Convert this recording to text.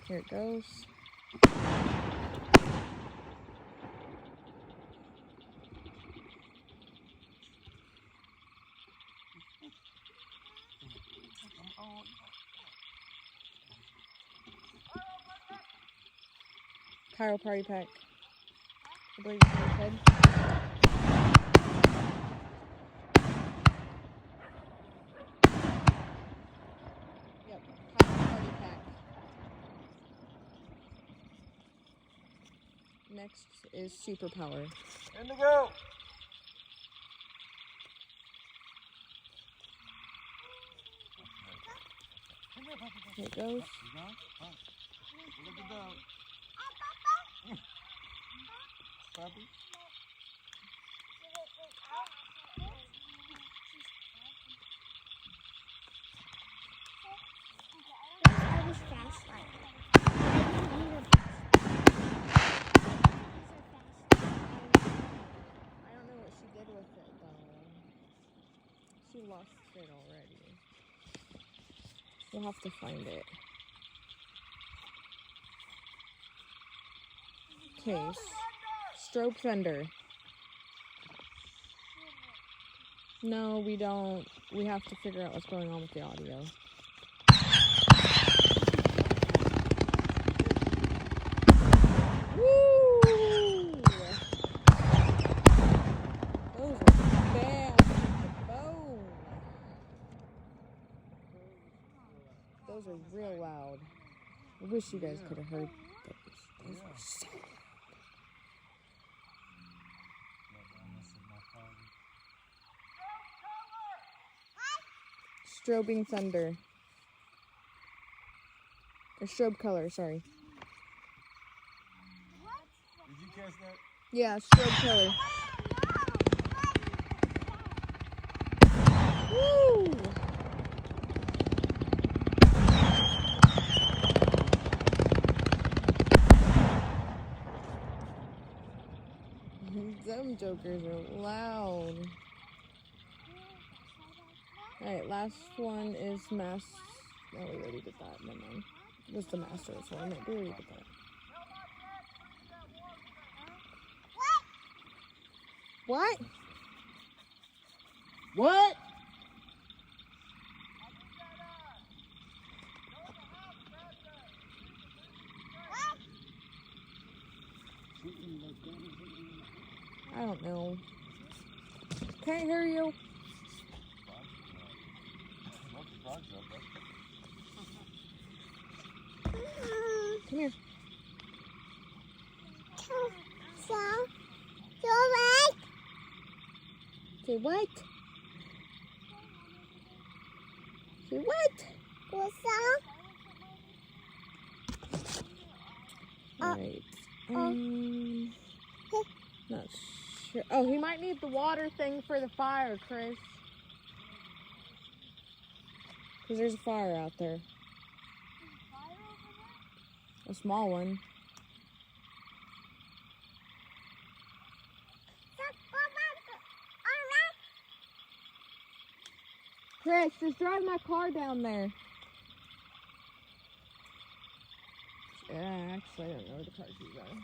Here it goes. Pyro party pack. I believe it's what it said. Yep, pyro party pack. Next is superpower. Indigo! Here it goes. Look at that. Puppy? I was fast like I don't know what she did with it though. She lost it already. We'll have to find it. Okay, strobe fender. No, we don't. We have to figure out what's going on with the audio. Woo! Those are bad to the bone. Those are real loud. I wish you guys could have heard those. Those were so loud. Strobing thunder. Or strobe color, sorry. Did you catch that? Yeah, strobe color. Woo! Them jokers are loud. Alright, last one is mass. Oh, we already did that. Never mind. It was the master one. We already did that. What? What? I don't know. Can't hear you. Come here. Say what? Say what? Alright. Not sure. Oh, he might need the water thing for the fire, Chris. Because there's a fire out there. A small one. Chris, just drive my car down there. Yeah, actually, I don't know where the car keys are.